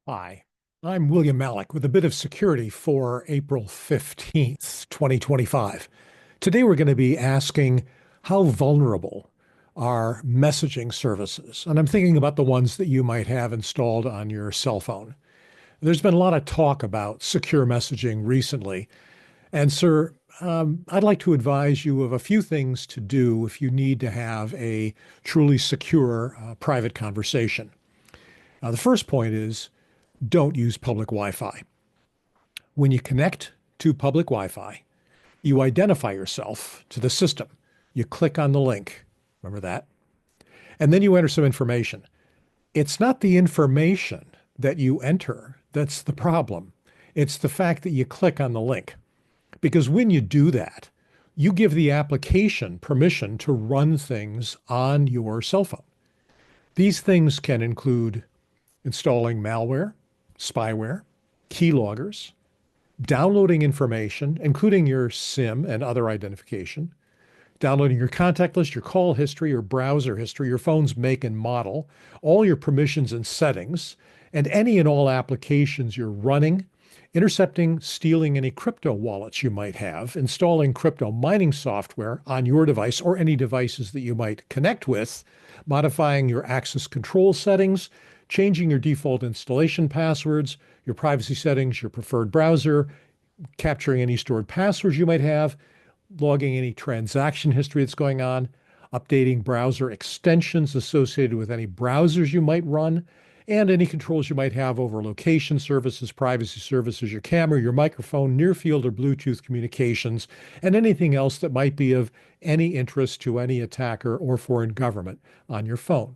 Hi, I'm William Malik with a bit of security for April 15th, 2025. Today we're going to be asking how vulnerable are messaging services? And I'm thinking about the ones that you might have installed on your cell phone. There's been a lot of talk about secure messaging recently. And, sir, I'd like to advise you of a few things to do if you need to have a truly secure private conversation. The first point is don't use public Wi-Fi. When you connect to public Wi-Fi, you identify yourself to the system. You click on the link. Remember that? And then you enter some information. It's not the information that you enter that's the problem. It's the fact that you click on the link. Because when you do that, you give the application permission to run things on your cell phone. These things can include installing malware, spyware, keyloggers, downloading information, including your SIM and other identification, downloading your contact list, your call history, your browser history, your phone's make and model, all your permissions and settings, and any and all applications you're running, intercepting, stealing any crypto wallets you might have, installing crypto mining software on your device or any devices that you might connect with, modifying your access control settings, changing your default installation passwords, your privacy settings, your preferred browser, capturing any stored passwords you might have, logging any transaction history that's going on, updating browser extensions associated with any browsers you might run, and any controls you might have over location services, privacy services, your camera, your microphone, near field or Bluetooth communications, and anything else that might be of any interest to any attacker or foreign government on your phone.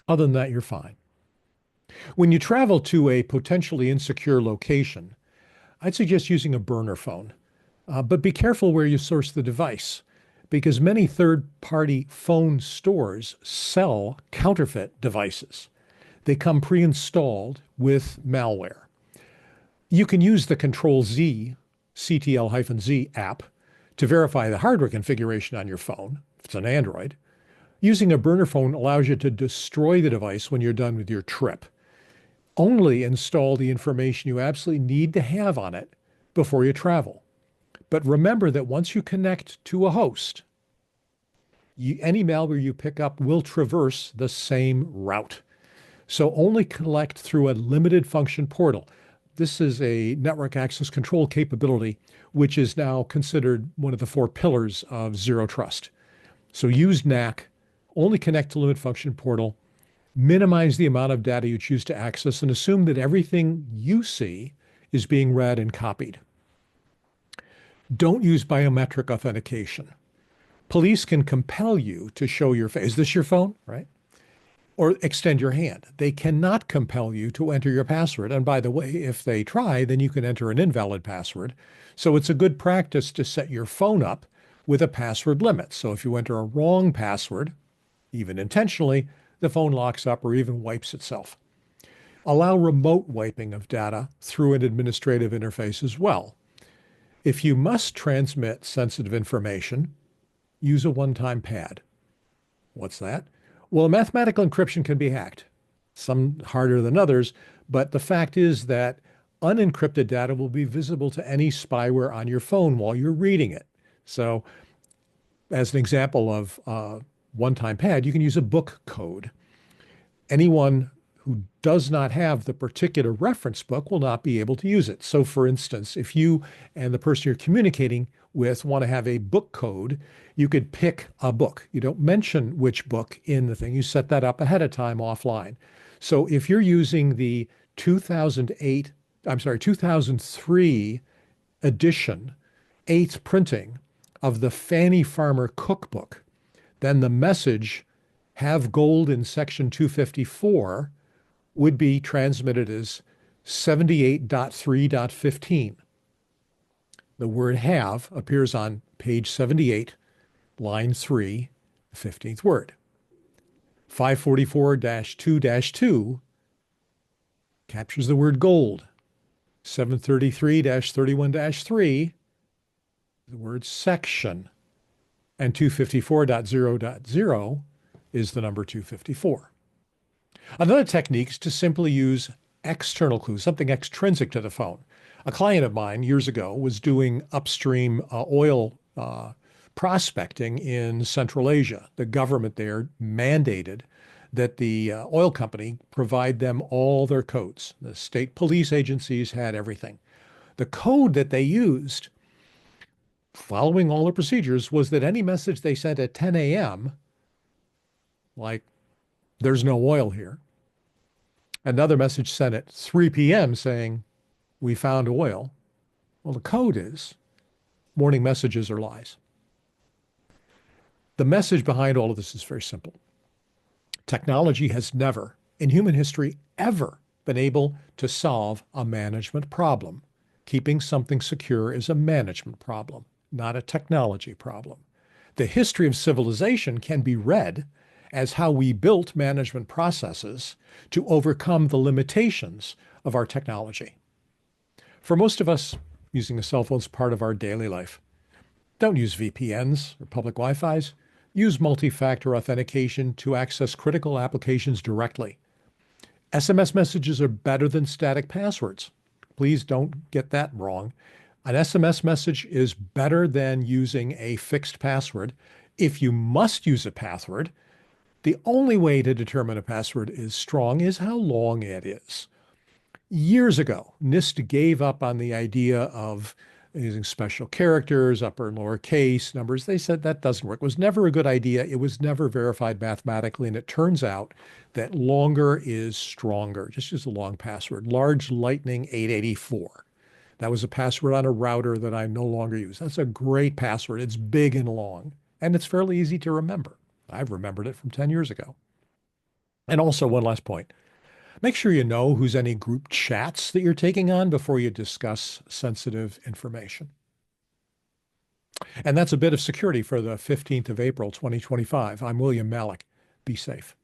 Other than that, you're fine. When you travel to a potentially insecure location, I'd suggest using a burner phone. But be careful where you source the device, because many third-party phone stores sell counterfeit devices. They come pre-installed with malware. You can use the Ctl-Z, Ctl-Z app to verify the hardware configuration on your phone, if it's an Android. Using a burner phone allows you to destroy the device when you're done with your trip. Only install the information you absolutely need to have on it before you travel. But remember that once you connect to a host, any malware you pick up will traverse the same route. So only collect through a limited function portal. This is a network access control capability, which is now considered one of the four pillars of zero trust. So use NAC, only connect to limit function portal, minimize the amount of data you choose to access, and assume that everything you see is being read and copied. Don't use biometric authentication. Police can compel you to show your face. Is this your phone? Right? Or extend your hand. They cannot compel you to enter your password. And by the way, if they try, then you can enter an invalid password. So it's a good practice to set your phone up with a password limit. So if you enter a wrong password, even intentionally, the phone locks up or even wipes itself. Allow remote wiping of data through an administrative interface as well. If you must transmit sensitive information, use a one-time pad. What's that? Well, mathematical encryption can be hacked, some harder than others, but the fact is that unencrypted data will be visible to any spyware on your phone while you're reading it. So, as an example of one-time pad, you can use a book code. Anyone who does not have the particular reference book will not be able to use it. So for instance, if you and the person you're communicating with want to have a book code, you could pick a book. You don't mention which book in the thing. You set that up ahead of time offline. So if you're using the 2003 edition, 8th printing of the Fannie Farmer cookbook, then the message, have gold in section 254, would be transmitted as 78.3.15. The word have appears on page 78, line 3, the 15th word. 544-2-2 captures the word gold. 733-31-3, the word section. And 254.0.0 is the number 254. Another technique is to simply use external clues, something extrinsic to the phone. A client of mine years ago was doing upstream oil prospecting in Central Asia. The government there mandated that the oil company provide them all their codes. The state police agencies had everything. The code that they used, following all the procedures, was that any message they sent at 10 a.m., like, there's no oil here, another message sent at 3 p.m. saying, we found oil. Well, the code is morning messages are lies. The message behind all of this is very simple. Technology has never, in human history, ever been able to solve a management problem. Keeping something secure is a management problem, not a technology problem. The history of civilization can be read as how we built management processes to overcome the limitations of our technology. For most of us, using a cell phone is part of our daily life. Don't use VPNs or public Wi-Fis. Use multi-factor authentication to access critical applications directly. SMS messages are better than static passwords. Please don't get that wrong. An SMS message is better than using a fixed password. If you must use a password, the only way to determine a password is strong is how long it is. Years ago, NIST gave up on the idea of using special characters, upper and lower case numbers. They said that doesn't work. It was never a good idea. It was never verified mathematically. And it turns out that longer is stronger. Just use a long password. Large Lightning 884. That was a password on a router that I no longer use. That's a great password. It's big and long, and it's fairly easy to remember. I've remembered it from 10 years ago. And also, one last point. Make sure you know who's any group chats that you're taking on before you discuss sensitive information. And that's a bit of security for the 15th of April, 2025. I'm William Malik. Be safe.